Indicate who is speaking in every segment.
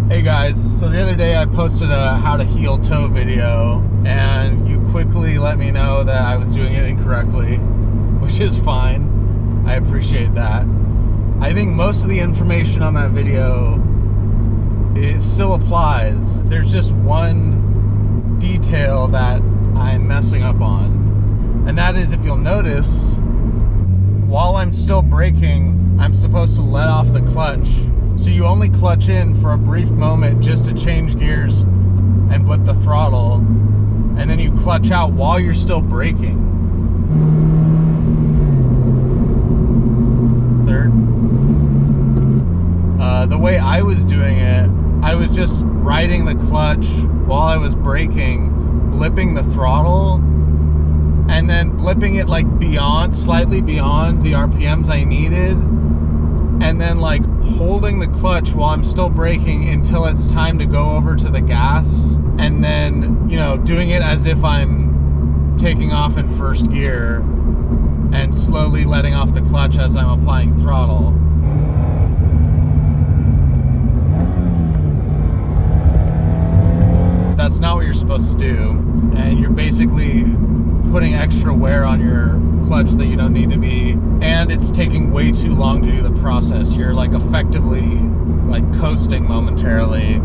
Speaker 1: Hey guys, so the other day I posted a how to heel toe video and you quickly let me know that I was doing it incorrectly, which is fine. I appreciate that. I think most of the information on that video, it still applies. There's just one detail that I'm messing up on. And that is, if you'll notice, while I'm still braking, I'm supposed to let off the clutch. So you only clutch in for a brief moment just to change gears and blip the throttle. And then you clutch out while you're still braking. Third. The way I was doing it, I was just riding the clutch while I was braking, blipping the throttle, and then blipping it like slightly beyond the RPMs I needed, and then like holding the clutch while I'm still braking until it's time to go over to the gas, and then, you know, doing it as if I'm taking off in first gear and slowly letting off the clutch as I'm applying throttle. That's not what you're supposed to do, and you're basically putting extra wear on your clutch that you don't need to be, and it's taking way too long to do the process. You're like effectively like coasting momentarily.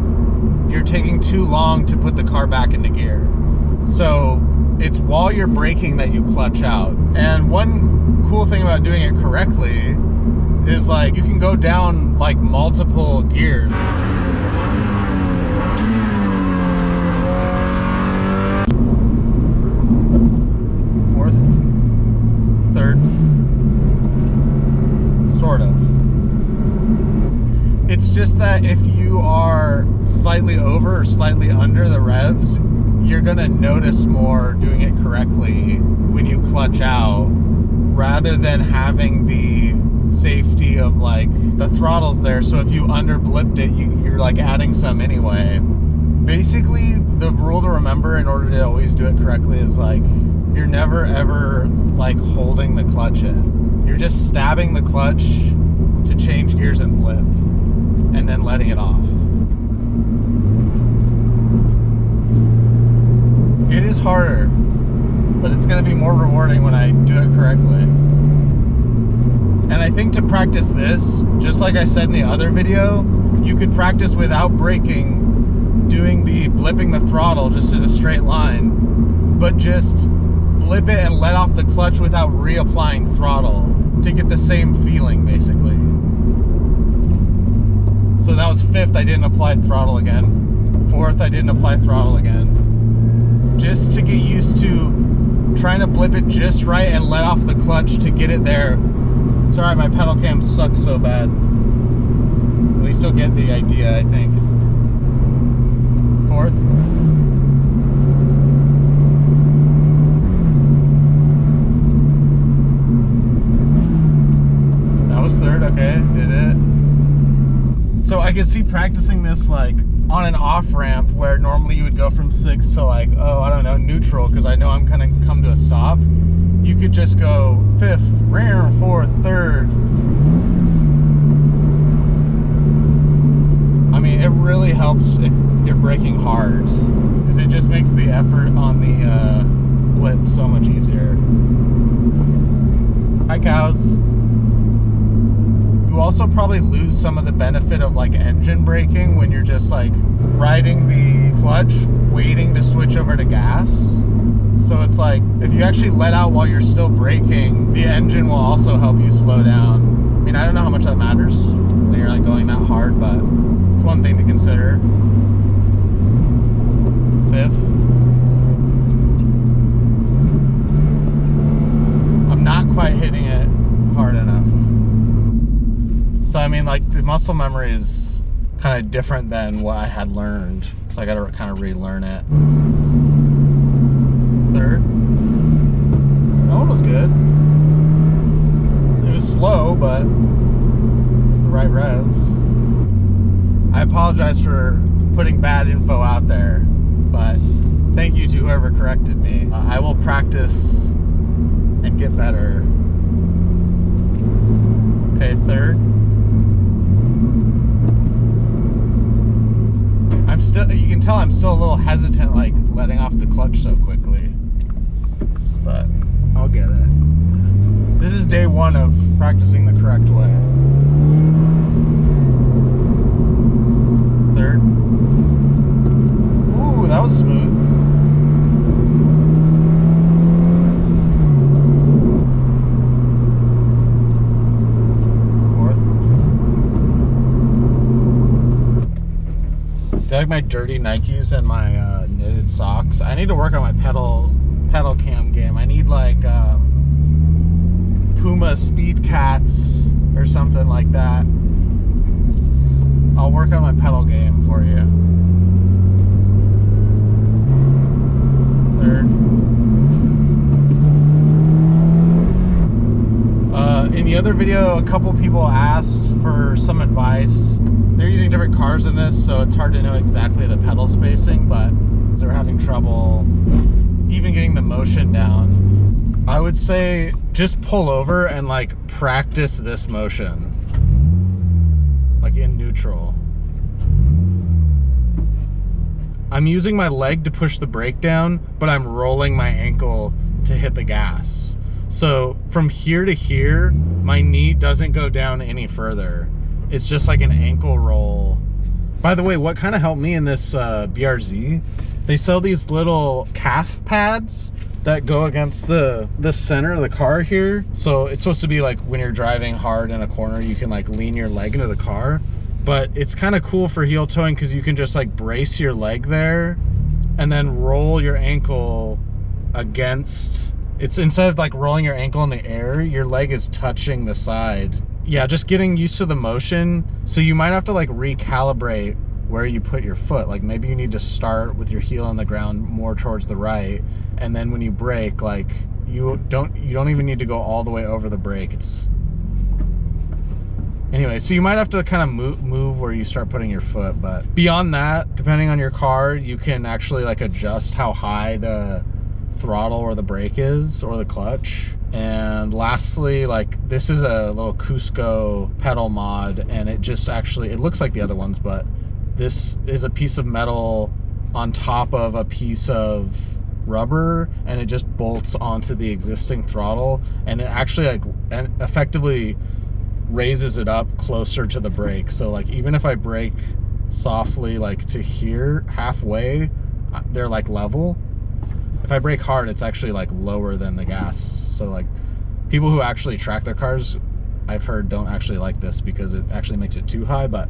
Speaker 1: You're taking too long to put the car back into gear. So it's while you're braking that you clutch out. And one cool thing about doing it correctly is like you can go down like multiple gears. Third, sort of. It's just that if you are slightly over or slightly under the revs, you're gonna notice more doing it correctly when you clutch out, rather than having the safety of like the throttle's there, so if you under blipped it, you're like adding some anyway. Basically, the rule to remember in order to always do it correctly is like, you're never ever like holding the clutch in. You're just stabbing the clutch to change gears and blip, and then letting it off. It is harder, but it's gonna be more rewarding when I do it correctly. And I think to practice this, just like I said in the other video, you could practice without braking, doing the blipping the throttle just in a straight line, but just blip it and let off the clutch without reapplying throttle to get the same feeling, basically. So that was fifth, I didn't apply throttle again. Fourth, I didn't apply throttle again. Just to get used to trying to blip it just right and let off the clutch to get it there. Sorry, my pedal cam sucks so bad. At least you'll get the idea, I think. Fourth. Third, okay, did it. So I could see practicing this like on an off ramp where normally you would go from 6 to like, oh, I don't know, neutral, because I know I'm gonna come to a stop. You could just go 5th, rear, 4th, 3rd. I mean, it really helps if you're braking hard, because it just makes the effort on the blip so much easier. Hi, cows. You also probably lose some of the benefit of like engine braking when you're just like riding the clutch, waiting to switch over to gas. So it's like, if you actually let out while you're still braking, the engine will also help you slow down. I mean, I don't know how much that matters when you're like going that hard, but it's one thing to consider. 5th. I'm not quite hitting it hard enough. So I mean, like, the muscle memory is kind of different than what I had learned. So I gotta kind of relearn it. 3rd. That one was good. It was slow, but with the right revs. I apologize for putting bad info out there, but thank you to whoever corrected me. I will practice and get better. Okay, 3rd. you can tell I'm still a little hesitant, like letting off the clutch so quickly, but I'll get it. This is day one of practicing the correct way. Third. Ooh, that was smooth. I like my dirty Nikes and my knitted socks. I need to work on my pedal cam game. I need like Puma Speed Cats or something like that. I'll work on my pedal game for you. Third. In the other video, a couple people asked for some advice. They're using different cars in this, so it's hard to know exactly the pedal spacing, but they're having trouble even getting the motion down. I would say just pull over and like practice this motion, like in neutral. I'm using my leg to push the brake down, but I'm rolling my ankle to hit the gas. So from here to here, my knee doesn't go down any further. It's just like an ankle roll. By the way, what kind of helped me in this BRZ, they sell these little calf pads that go against the center of the car here. So it's supposed to be like when you're driving hard in a corner, you can like lean your leg into the car. But it's kind of cool for heel toeing because you can just like brace your leg there and then roll your ankle against. It's instead of like rolling your ankle in the air, your leg is touching the side. Yeah, just getting used to the motion. So you might have to like recalibrate where you put your foot. Like maybe you need to start with your heel on the ground more towards the right, and then when you brake, like you don't even need to go all the way over the brake. It's anyway, so you might have to kind of move where you start putting your foot, but beyond that, depending on your car, you can actually like adjust how high the throttle or the brake is or the clutch. And lastly, like this is a little Cusco pedal mod, and it just actually, it looks like the other ones, but this is a piece of metal on top of a piece of rubber, and it just bolts onto the existing throttle, and it actually like effectively raises it up closer to the brake. So like even if I brake softly like to here halfway, they're like level. If I brake hard, it's actually like lower than the gas. So like people who actually track their cars, I've heard, don't actually like this because it actually makes it too high. But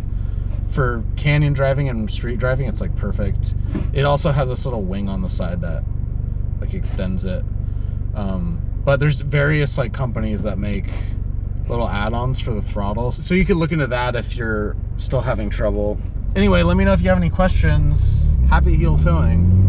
Speaker 1: for canyon driving and street driving, it's like perfect. It also has this little wing on the side that like extends it. But there's various like companies that make little add-ons for the throttle. So you could look into that if you're still having trouble. Anyway, let me know if you have any questions. Happy heel towing.